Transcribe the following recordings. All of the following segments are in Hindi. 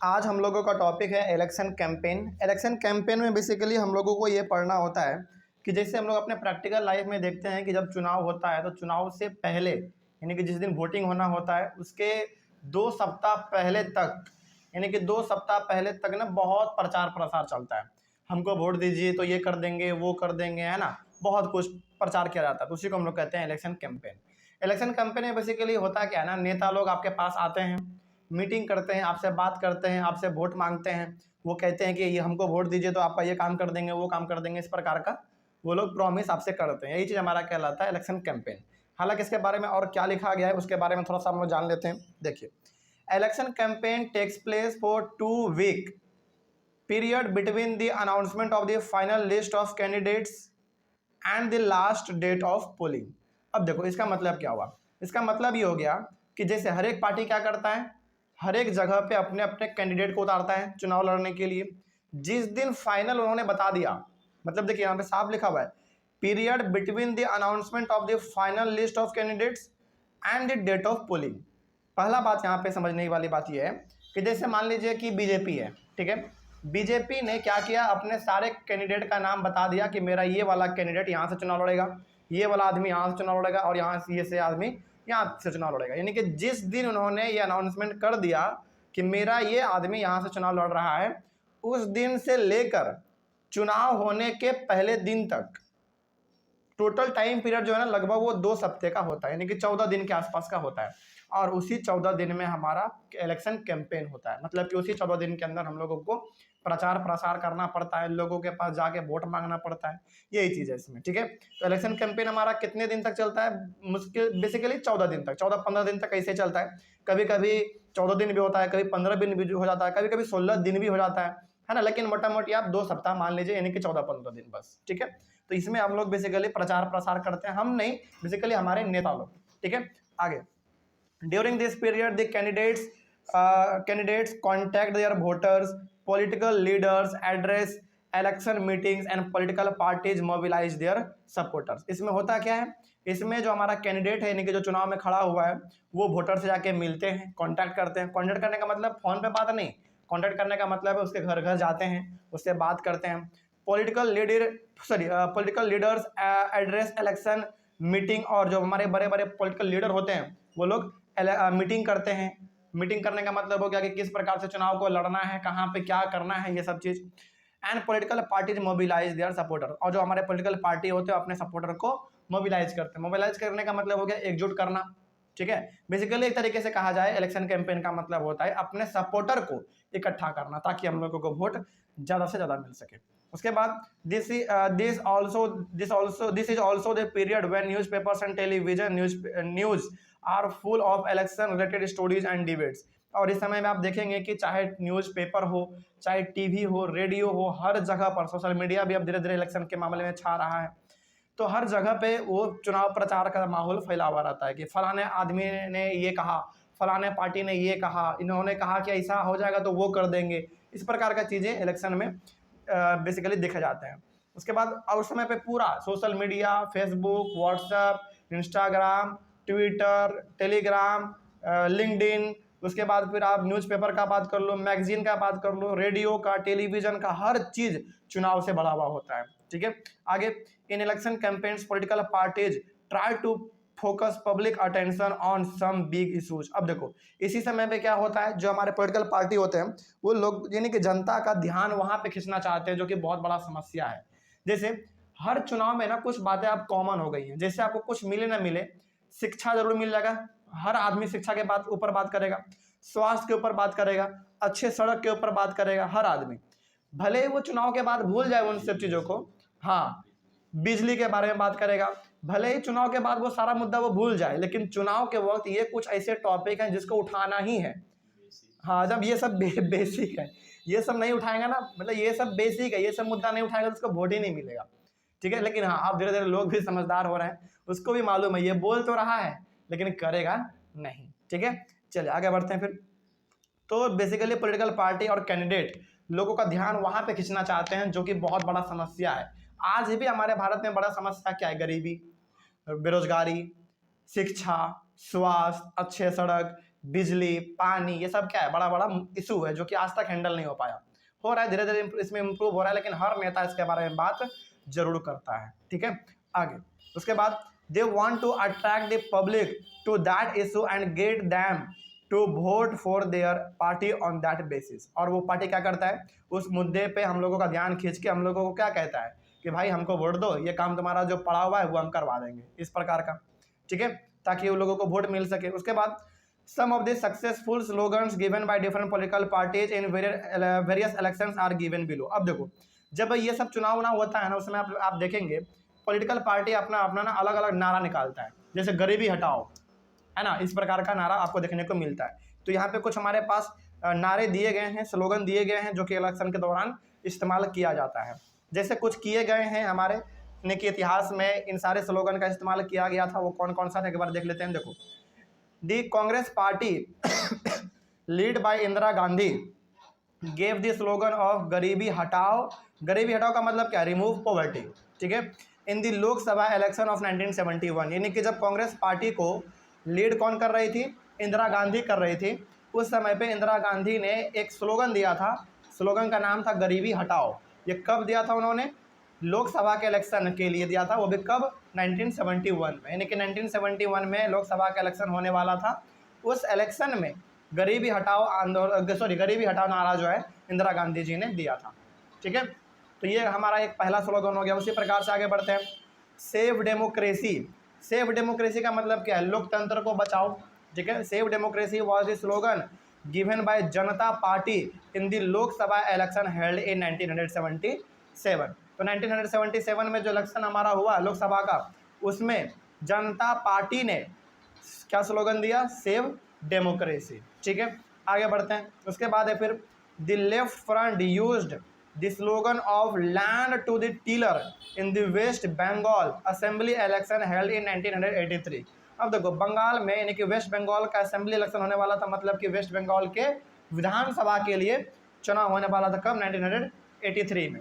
आज हम लोगों का टॉपिक है इलेक्शन कैंपेन। इलेक्शन कैंपेन में बेसिकली हम लोगों को ये पढ़ना होता है कि जैसे हम लोग अपने प्रैक्टिकल लाइफ में देखते हैं कि जब चुनाव होता है तो चुनाव से पहले यानी कि जिस दिन वोटिंग होना होता है उसके 2 सप्ताह पहले तक यानी कि 2 सप्ताह पहले तक ना बहुत प्रचार प्रसार चलता है। हमको वोट दीजिए तो ये कर देंगे वो कर देंगे, है ना, बहुत कुछ प्रचार किया जाता है। तो उसी को हम लोग कहते हैं इलेक्शन कैंपेन। इलेक्शन कैंपेन में बेसिकली होता क्या है ना, नेता लोग आपके पास आते हैं, मीटिंग करते हैं, आपसे बात करते हैं, आपसे वोट मांगते हैं। वो कहते हैं कि ये हमको वोट दीजिए तो आपका ये काम कर देंगे वो काम कर देंगे, इस प्रकार का वो लोग प्रॉमिस आपसे करते हैं। यही चीज़ हमारा कहलाता है इलेक्शन कैंपेन। हालांकि इसके बारे में और क्या लिखा गया है उसके बारे में थोड़ा सा हम लोग जान लेते हैं। देखिए, election campaign takes place for 2 week period between the announcement of the final list of candidates and the last date of polling। अब देखो इसका मतलब क्या हुआ। इसका मतलब ये हो गया कि जैसे हर एक पार्टी क्या करता है, हर एक जगह पे अपने अपने कैंडिडेट को उतारता है चुनाव लड़ने के लिए। जिस दिन फाइनल उन्होंने बता दिया, मतलब देखिए यहाँ पे साफ लिखा हुआ है period between the announcement of the final list of candidates and the date of polling. पहला बात यहाँ पे समझने वाली बात यह है कि जैसे मान लीजिए कि बीजेपी है, ठीक है, बीजेपी ने क्या किया, अपने सारे कैंडिडेट का नाम बता दिया कि मेरा ये वाला कैंडिडेट यहाँ से चुनाव लड़ेगा, ये वाला आदमी यहाँ से चुनाव लड़ेगा और यहाँ से ये से आदमी यहाँ से चुनाव लड़ेगा। यानी कि जिस दिन उन्होंने ये अनाउंसमेंट कर दिया कि मेरा ये आदमी यहाँ से चुनाव लड़ रहा है, उस दिन से लेकर चुनाव होने के पहले दिन तक टोटल टाइम पीरियड जो है ना लगभग वो 2 हफ्ते का होता है, यानी कि 14 दिन के आसपास का होता है। और उसी 14 दिन में हमारा इलेक्शन कैंपेन होता है, मतलब कि उसी 14 दिन के अंदर हम लोगों को प्रचार प्रसार करना पड़ता है, लोगों के पास जाके वोट मांगना पड़ता है। यही चीज़ है इसमें, ठीक है। तो इलेक्शन कैंपेन हमारा कितने दिन तक चलता है, मुश्किल बेसिकली 14 दिन तक, 14-15 दिन तक ऐसे चलता है। कभी कभी 14 दिन भी होता है, कभी 15 दिन भी हो जाता है, कभी कभी 16 दिन भी हो जाता है ना। लेकिन मोटा मोटी आप 2 सप्ताह मान लीजिए, यानी कि 14-15 दिन बस, ठीक है। तो इसमें हम लोग बेसिकली प्रचार प्रसार करते हैं, हम नहीं, बेसिकली हमारे नेता लोग, ठीक है। आगे, during this period the candidates contact their voters, political leaders, address election meetings and political parties mobilise their supporters. इसमें होता क्या है, इसमें जो हमारा कैंडिडेट है यानी कि जो चुनाव में खड़ा हुआ है वो वोटर से जाके मिलते हैं, कॉन्टैक्ट करते हैं। कॉन्टैक्ट करने का मतलब फोन पे बात नहीं, कॉन्टैक्ट करने का मतलब है उसके घर घर जाते हैं, उससे बात करते हैं। Political leaders address election meeting, और जो हमारे बड़े बड़े पॉलिटिकल लीडर होते हैं वो लोग मीटिंग करते हैं। मीटिंग करने का मतलब हो गया कि किस प्रकार से चुनाव को लड़ना है, कहाँ पे क्या करना है, ये सब चीज़। And political parties mobilise their supporter, और जो हमारे पॉलिटिकल पार्टी होते हैं अपने सपोर्टर को मोबिलाइज करते हैं। मोबिलाइज करने का मतलब हो गया एकजुट करना, ठीक है। बेसिकली एक तरीके से कहा जाए इलेक्शन कैंपेन का मतलब होता है अपने सपोर्टर को इकट्ठा करना ताकि हम लोगों को वोट ज़्यादा से ज़्यादा मिल सके। उसके बाद this is also the period when newspapers and television news are full of election related stories and debates. और इस समय में आप देखेंगे कि चाहे न्यूज़पेपर हो, चाहे टीवी हो, रेडियो हो, हर जगह पर, सोशल मीडिया भी अब धीरे धीरे इलेक्शन के मामले में छा रहा है, तो हर जगह पे वो चुनाव प्रचार का माहौल फैला हुआ रहता है कि फलाने आदमी ने ये कहा, फलाने पार्टी ने ये कहा, इन्होंने कहा कि ऐसा हो जाएगा तो वो कर देंगे। इस प्रकार का चीज़ें इलेक्शन में बेसिकली देखे जाते हैं। उसके बाद और उस समय पे पूरा social media, Facebook, WhatsApp, Instagram, Twitter, Telegram, LinkedIn, उसके बाद फिर आप न्यूज़पेपर का बात कर लो, मैगजीन का बात कर लो, रेडियो का, टेलीविजन का, हर चीज़ चुनाव से बढ़ा हुआ होता है, ठीक है। आगे, in election campaigns political parties try to focus public attention on some big issues. अब देखो इसी समय पे क्या होता है, जो हमारे पॉलिटिकल पार्टी होते हैं वो लोग यानी कि जनता का ध्यान वहाँ पे खींचना चाहते हैं, जो कि बहुत बड़ा समस्या है। जैसे हर चुनाव में ना कुछ बातें अब कॉमन हो गई हैं, जैसे आपको कुछ मिले ना मिले, शिक्षा जरूर मिल जाएगा, हर आदमी शिक्षा के ऊपर बात करेगा, स्वास्थ्य के ऊपर बात करेगा, अच्छे सड़क के ऊपर बात करेगा हर आदमी। भले ही वो चुनाव के बाद भूल जाए उन सब चीज़ों को, हाँ, बिजली के बारे में बात करेगा, भले ही चुनाव के बाद वो सारा मुद्दा वो भूल जाए, लेकिन चुनाव के वक्त ये कुछ ऐसे टॉपिक हैं जिसको उठाना ही है। हाँ, जब ये सब बेसिक है, ये सब नहीं उठाएगा ना, मतलब ये सब बेसिक है, ये सब मुद्दा नहीं उठाएगा तो उसको वोट ही नहीं मिलेगा, ठीक है। लेकिन हाँ, अब धीरे धीरे लोग भी समझदार हो रहे हैं, उसको भी मालूम है ये बोल तो रहा है लेकिन करेगा नहीं, ठीक है। चलिए आगे बढ़ते हैं फिर। तो बेसिकली पॉलिटिकल पार्टी और कैंडिडेट लोगों का ध्यान वहाँ पे खींचना चाहते हैं, जो कि बहुत बड़ा समस्या है। आज भी हमारे भारत में बड़ा समस्या क्या है, गरीबी, बेरोजगारी, शिक्षा, स्वास्थ्य, अच्छे सड़क, बिजली, पानी, ये सब क्या है, बड़ा बड़ा इशू है जो कि आज तक हैंडल नहीं हो पाया। हो रहा है धीरे धीरे, इसमें इम्प्रूव हो रहा है, लेकिन हर नेता इसके बारे में बात जरूर करता है। ठीक है, आगे उसके बाद they want to attract the public to that issue and get them to vote for their party on that basis. और वो पार्टी क्या करता है, उस मुद्दे पे हम लोगों का ध्यान खींच के हम लोगों को क्या कहता है कि भाई हमको वोट दो, ये काम तुम्हारा जो पड़ा हुआ है वो हम करवा देंगे, इस प्रकार का। ठीक है, ताकि उन लोगों को वोट मिल सके। उसके बाद some of the successful slogans given by different political parties in various elections are given below. अब देखो, जब ये सब चुनाव ना होता है ना, उसमें आप देखेंगे पॉलिटिकल पार्टी अपना अपना ना अलग अलग नारा निकालता है, जैसे गरीबी हटाओ, है ना, इस प्रकार का नारा आपको देखने को मिलता है। तो यहाँ पे कुछ हमारे पास नारे दिए गए हैं, स्लोगन दिए गए हैं जो कि इलेक्शन के दौरान इस्तेमाल किया जाता है। जैसे कुछ किए गए हैं हमारे के इतिहास में, इन सारे स्लोगन का इस्तेमाल किया गया था, वो कौन कौन सा था एक बार देख लेते हैं। देखो, the Congress party led by Indira Gandhi gave the slogan of garibi hatao. गरीबी हटाओ का मतलब क्या, रिमूव पॉवर्टी। ठीक है, इन द लोकसभा इलेक्शन ऑफ 1971, यानी कि जब कांग्रेस पार्टी को लीड कौन कर रही थी, इंदिरा गांधी कर रही थी, उस समय पे इंदिरा गांधी ने एक स्लोगन दिया था, स्लोगन का नाम था गरीबी हटाओ। ये कब दिया था उन्होंने, लोकसभा के इलेक्शन के लिए दिया था, वो भी कब, 1971 में, यानी कि 1971 में लोकसभा का इलेक्शन होने वाला था। उस इलेक्शन में गरीबी हटाओ आंदोलन, गरीबी हटाओ नारा जो है इंदिरा गांधी जी ने दिया था। ठीक है, तो ये हमारा एक पहला स्लोगन हो गया। उसी प्रकार से आगे बढ़ते हैं, सेव डेमोक्रेसी। सेव डेमोक्रेसी का मतलब क्या है, लोकतंत्र को बचाओ। ठीक है, save democracy was the slogan given by Janata party in the Lok Sabha election held in 1977। तो 1977 में जो इलेक्शन हमारा हुआ लोकसभा का, उसमें जनता पार्टी ने क्या स्लोगन दिया, सेव डेमोक्रेसी। ठीक है, आगे बढ़ते हैं। उसके बाद है फिर the Left Front used the slogan of land to the tiller in the West Bengal assembly election held in 1983। अब देखो, बंगाल में यानी कि वेस्ट बंगाल का असेंबली इलेक्शन होने वाला था, मतलब कि वेस्ट बंगाल के विधानसभा के लिए चुनाव होने वाला था, कब, 1983 में।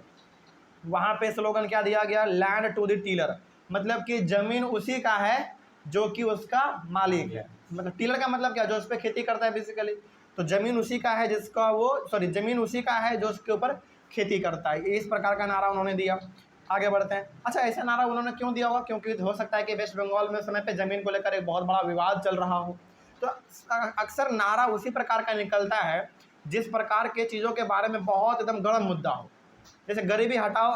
वहाँ पे स्लोगन क्या दिया गया, लैंड टू द टीलर, मतलब कि जमीन उसी का है जो कि उसका मालिक है। मतलब टीलर का मतलब क्या, जो उस पर खेती करता है बेसिकली। तो जमीन उसी का है जिसका जमीन उसी का है जो उसके ऊपर खेती करता है, इस प्रकार का नारा उन्होंने दिया। आगे बढ़ते हैं। अच्छा, ऐसा नारा उन्होंने क्यों दिया होगा, क्योंकि हो सकता है कि वेस्ट बंगाल में उस समय पे जमीन को लेकर एक बहुत बड़ा विवाद चल रहा हो। तो अक्सर नारा उसी प्रकार का निकलता है जिस प्रकार के चीज़ों के बारे में बहुत एकदम गर्म मुद्दा हो। जैसे गरीबी हटाओ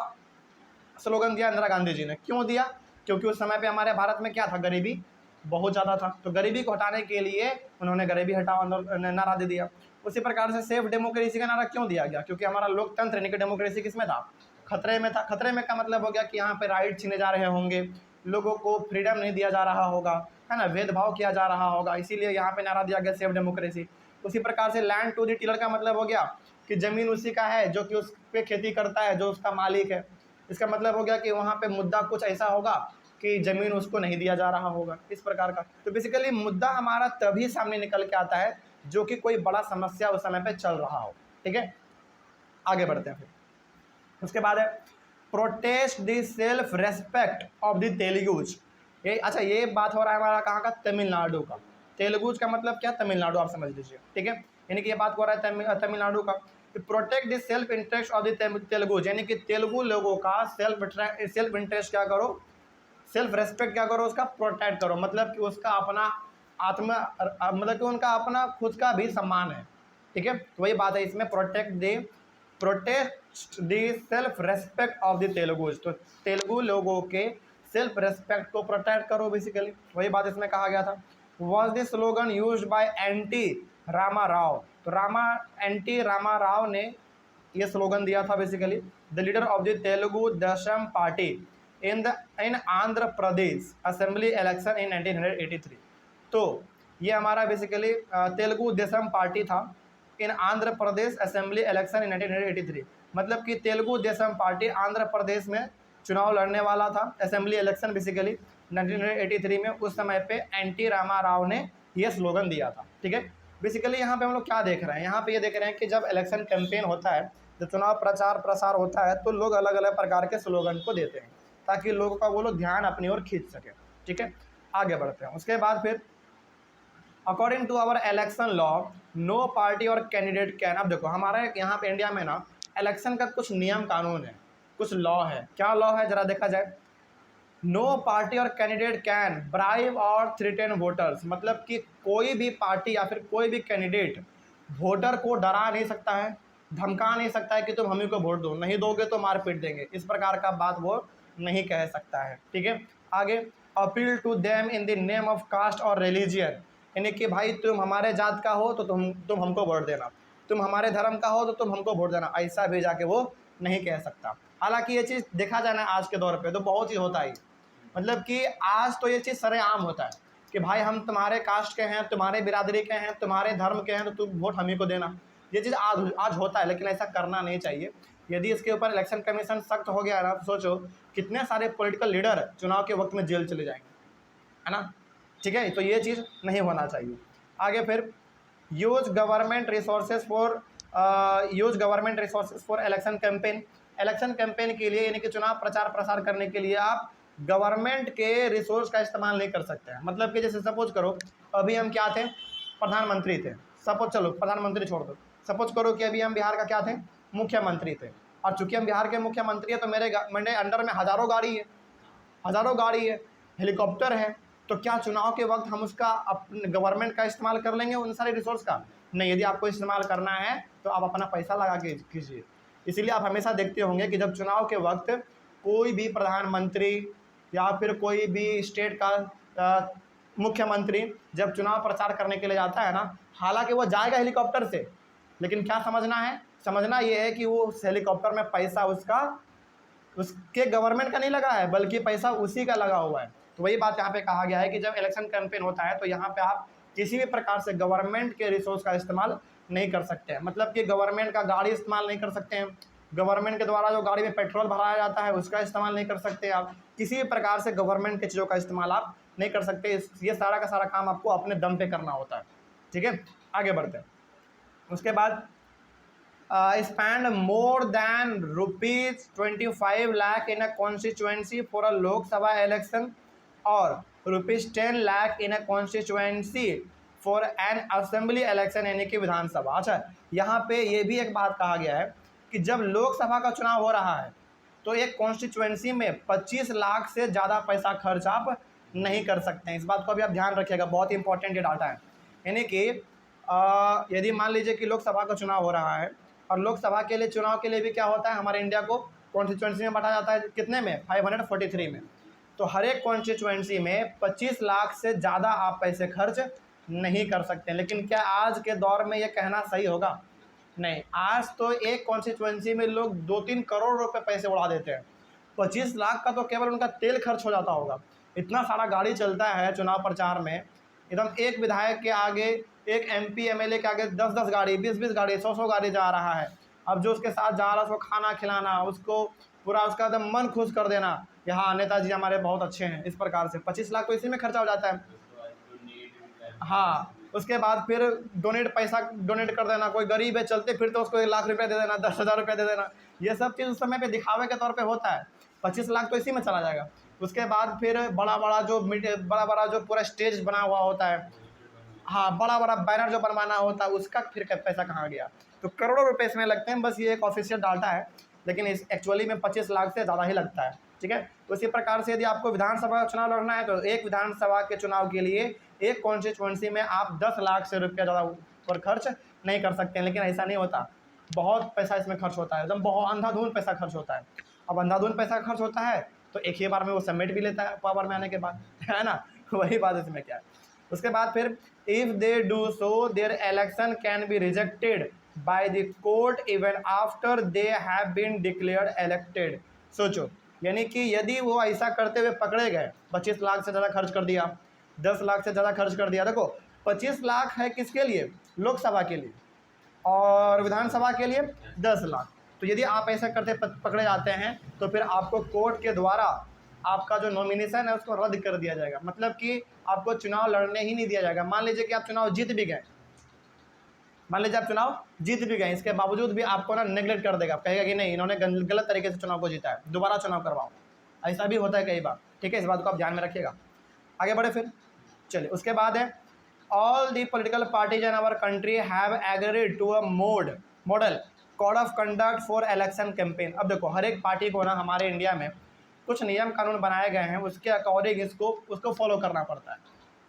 स्लोगन दिया इंदिरा गांधी जी ने, क्यों दिया, क्योंकि उस समय पे हमारे भारत में क्या था, गरीबी बहुत ज़्यादा था। तो गरीबी को हटाने के लिए उन्होंने गरीबी हटाओ नारा दे दिया। उसी प्रकार से सेफ डेमोक्रेसी का नारा क्यों दिया गया, क्योंकि हमारा लोकतंत्र यानी कि डेमोक्रेसी किसमें था, खतरे में था। खतरे में का मतलब हो गया कि यहाँ पे राइट छीने जा रहे होंगे, लोगों को फ्रीडम नहीं दिया जा रहा होगा, है ना, भेदभाव किया जा रहा होगा, इसीलिए यहाँ पे नारा दिया गया सेफ डेमोक्रेसी। उसी प्रकार से लैंड टू द टीलर का मतलब हो गया कि जमीन उसी का है जो कि उस पर खेती करता है, जो उसका मालिक है। इसका मतलब हो गया कि वहाँ पे मुद्दा कुछ ऐसा होगा कि ज़मीन उसको नहीं दिया जा रहा होगा, इस प्रकार का। तो बेसिकली मुद्दा हमारा तभी सामने निकल के आता है जो कि कोई बड़ा समस्या उस समय पे चल रहा हो। ठीक है, आगे बढ़ते हैं। फिर उसके बाद है protest the self respect of the Telugus. ये अच्छा, ये बात हो रहा है हमारा कहाँ का, तमिलनाडु का। तेलुगुज का मतलब क्या, तमिलनाडु, आप समझ लीजिए। ठीक है, यानी कि ये बात हो रहा है तमिलनाडु का। Protect the self interest of the Telugus, यानी कि तेलुगु लोगों का सेल्फ इंटरेस्ट क्या करो, सेल्फ रेस्पेक्ट क्या करो, उसका प्रोटेक्ट करो। मतलब कि उसका अपना मतलब कि उनका अपना खुद का भी सम्मान है। ठीक है, तो वही बात है इसमें, protect the self respect of the Telugus. तो तेलुगु लोगों के सेल्फ रेस्पेक्ट को प्रोटेक्ट करो, बेसिकली वही बात इसमें कहा गया था। Was the slogan use by NT Rama Rao. तो एनटी रामा राव ने ये स्लोगन दिया था, basically the leader of the Telugu Desam party in Andhra Pradesh assembly election in 1983। तो ये हमारा बेसिकली तेलुगु देशम पार्टी था in Andhra Pradesh assembly election in 1983। मतलब कि तेलुगु देशम पार्टी आंध्र प्रदेश में चुनाव लड़ने वाला था, असेंबली इलेक्शन बेसिकली 1983 में। उस समय पे एनटी रामा राव ने ये स्लोगन दिया था। ठीक है, बेसिकली यहाँ पे हम लोग क्या देख रहे हैं, यहाँ पे ये देख रहे हैं कि जब इलेक्शन कैंपेन होता है, जब चुनाव प्रचार प्रसार होता है, तो लोग अलग अलग प्रकार के स्लोगन को देते हैं ताकि लोगों का वो लोग ध्यान अपनी ओर खींच सके। ठीक है, आगे बढ़ते हैं। उसके बाद फिर according to our election law no party और कैंडिडेट कैन। अब देखो हमारे यहाँ पे इंडिया में ना इलेक्शन का कुछ नियम कानून है, कुछ लॉ है। क्या लॉ है जरा देखा जाए। नो पार्टी और कैंडिडेट कैन ब्राइब और थ्रेटन वोटर्स, मतलब कि कोई भी पार्टी या फिर कोई भी कैंडिडेट वोटर को डरा नहीं सकता है, धमका नहीं सकता है कि तुम हम ही को वोट दो, नहीं दोगे तो मार पीट देंगे, इस प्रकार का बात वो नहीं कह सकता है। ठीक है, आगे appeal to them in the name of caste और रिलीजियन, यानी कि भाई तुम हमारे जात का हो तो तुम हमको वोट देना, तुम हमारे धर्म का हो तो तुम हमको वोट देना, ऐसा भी जाके वो नहीं कह सकता। हालांकि ये चीज़ देखा जाना आज के दौर पे तो बहुत ही होता है, मतलब कि आज तो ये चीज़ सरेआम होता है कि भाई हम तुम्हारे कास्ट के हैं, तुम्हारे बिरादरी के हैं, तुम्हारे धर्म के हैं, तो तुम वोट हम ही को देना। ये चीज़ आज होता है, लेकिन ऐसा करना नहीं चाहिए। यदि इसके ऊपर इलेक्शन कमीशन सख्त हो गया ना तो सोचो कितने सारे पॉलिटिकल लीडर चुनाव के वक्त में जेल चले जाएंगे, है ना। ठीक है, तो ये चीज़ नहीं होना चाहिए। आगे फिर use government resources for election campaign. Election campaign के लिए यानी कि चुनाव प्रचार प्रसार करने के लिए आप गवर्नमेंट के रिसोर्स का इस्तेमाल नहीं कर सकते हैं। मतलब कि जैसे सपोज करो अभी हम क्या थे, प्रधानमंत्री थे, सपोज चलो प्रधानमंत्री छोड़ दो, सपोज करो कि अभी हम बिहार का क्या थे, मुख्यमंत्री थे, और चूंकि हम बिहार के मुख्यमंत्री है तो मेरे अंडर में हज़ारों गाड़ी है, हेलीकॉप्टर है, तो क्या चुनाव के वक्त हम उसका अपने गवर्नमेंट का इस्तेमाल कर लेंगे उन सारे रिसोर्स का? नहीं, यदि आपको इस्तेमाल करना है तो आप अपना पैसा लगा के कीजिए। इसीलिए आप हमेशा देखते होंगे कि जब चुनाव के वक्त कोई भी प्रधानमंत्री या फिर कोई भी स्टेट का मुख्यमंत्री जब चुनाव प्रचार करने के लिए जाता है ना, हालांकि वो जाएगा हेलीकॉप्टर से, लेकिन क्या समझना ये है कि वो उस हेलीकॉप्टर में पैसा उसके गवर्नमेंट का नहीं लगा है, बल्कि पैसा उसी का लगा हुआ है। तो वही बात यहाँ पे कहा गया है कि जब इलेक्शन कैंपेन होता है तो यहाँ पे आप किसी भी प्रकार से गवर्नमेंट के रिसोर्स का इस्तेमाल नहीं कर सकते हैं। मतलब कि गवर्नमेंट का गाड़ी इस्तेमाल नहीं कर सकते हैं, गवर्नमेंट के द्वारा जो गाड़ी में पेट्रोल भराया जाता है उसका इस्तेमाल नहीं कर सकते आप, किसी भी प्रकार से गवर्नमेंट की चीज़ों का इस्तेमाल आप नहीं कर सकते। ये सारा का सारा काम आपको अपने दम पे करना होता है। ठीक है, आगे बढ़ते हैं। उसके बाद spend more than ₹25 lakh in a constituency for a Lok Sabha election और ₹10 lakh in a constituency for an assembly election, यानी कि विधानसभा। अच्छा, यहाँ पे ये भी एक बात कहा गया है कि जब लोकसभा का चुनाव हो रहा है तो एक कॉन्स्टिट्यूएंसी में 25 लाख से ज़्यादा पैसा खर्च आप नहीं कर सकते हैं। इस बात को भी आप ध्यान रखिएगा, बहुत इंपॉर्टेंट ये डाटा है। यानी कि यदि मान लीजिए कि लोकसभा का चुनाव हो रहा है और लोकसभा के लिए चुनाव के लिए भी क्या होता है, हमारे इंडिया को कॉन्स्टिट्यूएंसी में बांटा जाता है, कितने में, 543 में। तो हर एक कॉन्स्टिट्यूएंसी में 25 लाख से ज़्यादा आप पैसे खर्च नहीं कर सकते। लेकिन क्या आज के दौर में ये कहना सही होगा? नहीं, आज तो एक कॉन्स्टिट्यूएंसी में लोग 2-3 करोड़ रुपए पैसे उड़ा देते हैं। 25 लाख का तो केवल उनका तेल खर्च हो जाता होगा। इतना सारा गाड़ी चलता है चुनाव प्रचार में, एकदम एक विधायक के आगे, एक MP MLA के आगे 10-10 गाड़ी, 20-20 गाड़ी, 100-100 गाड़ी जा रहा है। अब जो उसके साथ जा रहा है उसको खाना खिलाना, उसको पूरा उसका एकदम मन खुश कर देना कि हाँ नेताजी हमारे बहुत अच्छे हैं, इस प्रकार से 25 लाख तो इसी में खर्चा हो जाता है। हाँ, उसके बाद फिर पैसा डोनेट कर देना, कोई गरीब है चलते फिर तो उसको 1 लाख रुपये दे देना, 10,000 रुपये दे देना, ये सब चीज़ उस समय पे दिखावे के तौर पे होता है। 25 लाख तो इसी में चला जाएगा। उसके बाद फिर बड़ा बड़ा जो पूरा स्टेज बना हुआ होता है, हाँ, बड़ा बड़ा बैनर जो बनवाना होता है उसका फिर पैसा कहाँ गया? तो करोड़ों रुपए इसमें लगते हैं। बस ये एक ऑफिशियल डाटा है, लेकिन इस एक्चुअली में 25 लाख से ज़्यादा ही लगता है। ठीक है, तो इसी प्रकार से यदि आपको विधानसभा का चुनाव लड़ना है तो एक विधानसभा के चुनाव के लिए एक कॉन्स्टिट्यूएंसी में आप 10 लाख से रुपया ज़्यादा पर खर्च नहीं कर सकते हैं। लेकिन ऐसा नहीं होता, बहुत पैसा इसमें खर्च होता है, एकदम बहुत अंधाधुंध पैसा खर्च होता है। अब अंधाधुंध पैसा खर्च होता है तो एक ही बार में वो समेट भी लेता है पावर में आने के बाद, है ना। वही बात इसमें क्या है। उसके बाद फिर if they do so their election can be rejected by the court even after they have been declared elected. सोचो, यानी कि यदि वो ऐसा करते हुए पकड़े गए, 25 लाख से ज़्यादा खर्च कर दिया, 10 लाख से ज़्यादा खर्च कर दिया। देखो 25 लाख है किसके लिए? लोकसभा के लिए, और विधानसभा के लिए 10 लाख। तो यदि आप ऐसा करते पकड़े जाते हैं तो फिर आपको कोर्ट के द्वारा आपका जो नॉमिनेशन है उसको रद्द कर दिया जाएगा। मतलब कि आपको चुनाव लड़ने ही नहीं दिया जाएगा। मान लीजिए कि आप चुनाव जीत भी गए, इसके बावजूद भी आपको ना नेगलेक्ट कर देगा, कहेगा कि नहीं इन्होंने गलत तरीके से चुनाव को जीता है, दोबारा चुनाव करवाओ। ऐसा भी होता है कई बार। ठीक है, इस बात को आप ध्यान में रखिएगा। आगे बढ़े फिर, चलिए उसके बाद है all the political parties in our country have agreed to a model code of conduct for election campaign। अब देखो हर एक पार्टी को ना हमारे इंडिया में कुछ नियम कानून बनाए गए हैं, उसके अकॉर्डिंग उसको फॉलो करना पड़ता है।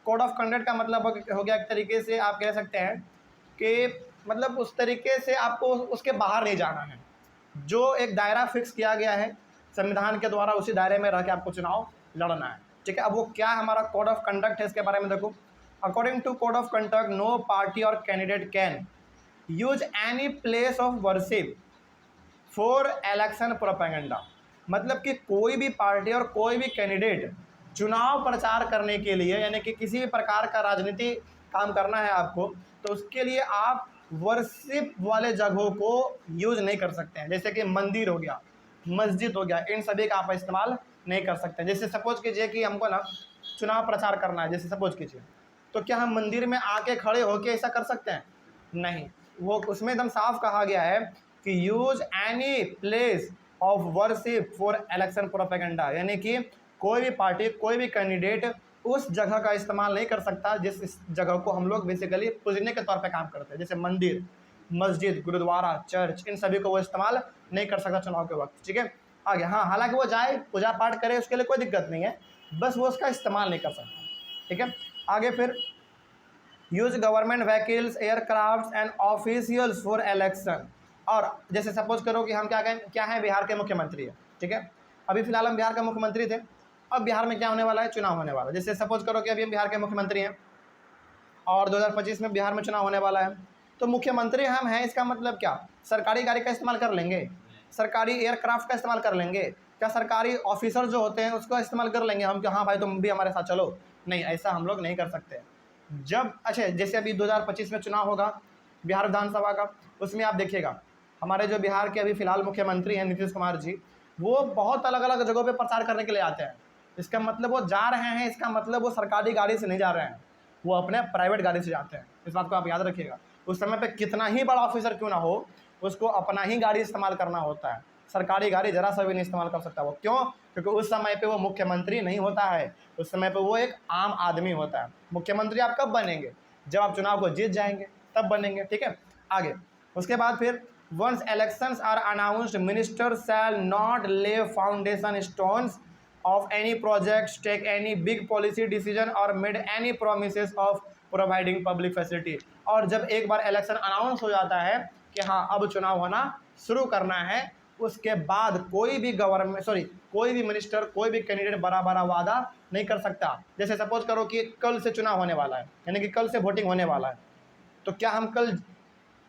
कोड ऑफ कंडक्ट का मतलब हो गया एक तरीके से आप कह सकते हैं कि मतलब उस तरीके से आपको उसके बाहर नहीं जाना है। जो एक दायरा फिक्स किया गया है संविधान के द्वारा, उसी दायरे में रह के आपको चुनाव लड़ना है, ठीक है। अब वो क्या हमारा कोड ऑफ कंडक्ट है, इसके बारे में देखो। According to code of conduct, no party और candidate can use any place of worship for election propaganda. मतलब कि कोई भी पार्टी और कोई भी कैंडिडेट चुनाव प्रचार करने के लिए, यानी कि किसी भी प्रकार का राजनीति काम करना है आपको, तो उसके लिए आप वर्शिप वाले जगहों को यूज नहीं कर सकते हैं। जैसे कि मंदिर हो गया, मस्जिद हो गया, इन सभी का आप इस्तेमाल नहीं कर सकते हैं। जैसे सपोज कीजिए कि हमको ना चुनाव प्रचार करना है, जैसे सपोज कीजिए, तो क्या हम मंदिर में आके खड़े होके ऐसा कर सकते हैं? नहीं। वो उसमें एकदम साफ कहा गया है कि use any place of worship for election propaganda, यानी कि कोई भी पार्टी, कोई भी कैंडिडेट उस जगह का इस्तेमाल नहीं कर सकता जिस जगह को हम लोग बेसिकली पूजने के तौर पे काम करते हैं। जैसे मंदिर, मस्जिद, गुरुद्वारा, चर्च, इन सभी को वो इस्तेमाल नहीं कर सकता चुनाव के वक्त, ठीक है। आगे, हाँ, हालांकि वो जाए पूजा पाठ करे, उसके लिए कोई दिक्कत नहीं है, बस वो उसका इस्तेमाल नहीं कर सकता, ठीक है। आगे फिर use government vehicles, aircraft and officials for election. और जैसे सपोज करो कि हम क्या है बिहार के मुख्यमंत्री है, ठीक है। अभी फिलहाल हम बिहार के मुख्यमंत्री थे, अब बिहार में क्या होने वाला है, चुनाव होने वाला है। जैसे सपोज करो कि अभी हम बिहार के मुख्यमंत्री हैं और 2025 में बिहार में चुनाव होने वाला है, तो मुख्यमंत्री हम हैं, इसका मतलब क्या, सरकारी गाड़ी का इस्तेमाल कर लेंगे, सरकारी एयरक्राफ्ट का इस्तेमाल कर लेंगे, क्या सरकारी ऑफिसर जो होते हैं उसका इस्तेमाल कर लेंगे हम कि हाँ भाई तुम भी हमारे साथ चलो? नहीं, ऐसा हम लोग नहीं कर सकते। जब अच्छा, जैसे अभी 2025 में चुनाव होगा बिहार विधानसभा का, उसमें आप देखिएगा हमारे जो बिहार के अभी फिलहाल मुख्यमंत्री हैं नीतीश कुमार जी, वो बहुत अलग अलग जगहों पे प्रचार करने के लिए आते हैं। इसका मतलब वो जा रहे हैं, इसका मतलब वो सरकारी गाड़ी से नहीं जा रहे हैं, वो अपने प्राइवेट गाड़ी से जाते हैं। इस बात को आप याद रखिएगा। उस समय पे कितना ही बड़ा ऑफिसर क्यों ना हो, उसको अपना ही गाड़ी इस्तेमाल करना होता है, सरकारी गाड़ी जरा सा भी नहीं इस्तेमाल कर सकता वो। क्यों? क्योंकि उस समय पे वो मुख्यमंत्री नहीं होता है, उस समय पे वो एक आम आदमी होता है। मुख्यमंत्री आप कब बनेंगे? जब आप चुनाव को जीत जाएंगे, तब बनेंगे, ठीक है। आगे उसके बाद फिर once elections are announced, minister shall not lay foundation stones of any projects, take any big policy decision or made any promises of providing public facility। और जब एक बार इलेक्शन अनाउंस हो जाता है कि हाँ अब चुनाव होना शुरू करना है, उसके बाद कोई भी कोई भी मिनिस्टर, कोई भी कैंडिडेट बड़ा बड़ा वादा नहीं कर सकता। जैसे सपोज करो कि कल से चुनाव होने वाला है, यानी कि कल से वोटिंग होने वाला है, तो क्या हम कल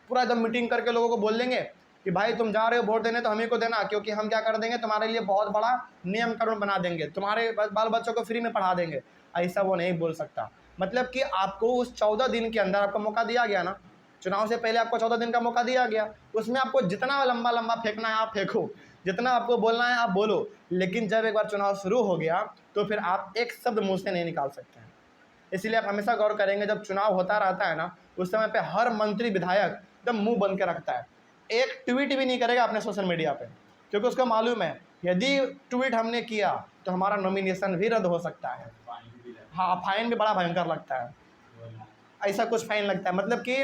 पूरा एकदम मीटिंग करके लोगों को बोल देंगे कि भाई तुम जा रहे हो वोट देने तो हम ही को देना, क्योंकि हम क्या कर देंगे, तुम्हारे लिए बहुत बड़ा नियम कानून बना देंगे, तुम्हारे बाल बच्चों को फ्री में पढ़ा देंगे? ऐसा वो नहीं बोल सकता। मतलब कि आपको उस 14 दिन के अंदर आपको मौका दिया गया ना, चुनाव से पहले आपको 14 दिन का मौका दिया गया, उसमें आपको जितना लंबा लंबा फेंकना है आप फेंको, जितना आपको बोलना है आप बोलो, लेकिन जब एक बार चुनाव शुरू हो गया तो फिर आप एक शब्द मुँह से नहीं निकाल सकते हैं। इसलिए आप हमेशा गौर करेंगे, जब चुनाव होता रहता है ना, उस समय पे हर मंत्री विधायक एकदम मुंह बंद के रखता है, एक ट्वीट भी नहीं करेगा अपने सोशल मीडिया पे, क्योंकि उसको मालूम है यदि ट्वीट हमने किया तो हमारा नॉमिनेशन भी रद्द हो सकता है। हाँ, फाइन भी बड़ा भयंकर लगता है, ऐसा कुछ फाइन लगता है। मतलब कि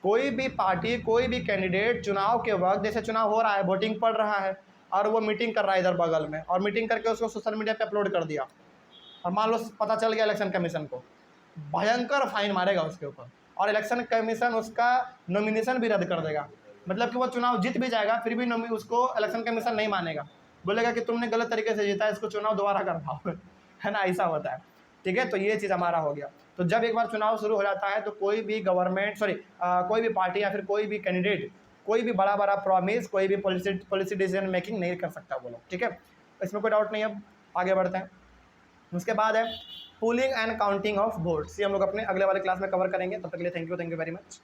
कोई भी पार्टी, कोई भी कैंडिडेट चुनाव के वक्त, जैसे चुनाव हो रहा है, वोटिंग पड़ रहा है और वो मीटिंग कर रहा है इधर बगल में, और मीटिंग करके उसको सोशल मीडिया पे अपलोड कर दिया, और मान लो पता चल गया इलेक्शन कमीशन को, भयंकर फाइन मारेगा उसके ऊपर, और इलेक्शन कमीशन उसका नॉमिनेशन भी रद्द कर देगा। मतलब कि वो चुनाव जीत भी जाएगा, फिर भी उसको इलेक्शन कमीशन नहीं मानेगा, बोलेगा कि तुमने गलत तरीके से जीता है, इसको चुनाव दोबारा करवाओ, है ना, ऐसा होता है, ठीक है। तो ये चीज़ हमारा हो गया। तो जब एक बार चुनाव शुरू हो जाता है तो कोई भी कोई भी पार्टी या फिर कोई भी कैंडिडेट कोई भी बड़ा बड़ा प्रॉमिस, कोई भी पॉलिसी डिसीजन मेकिंग नहीं कर सकता वो लोग, ठीक है। इसमें कोई डाउट नहीं। अब आगे बढ़ते हैं। उसके बाद है polling and counting of votes, ये हम लोग अपने अगले वाले क्लास में कवर करेंगे। तब तक के लिए थैंक यू वेरी मच।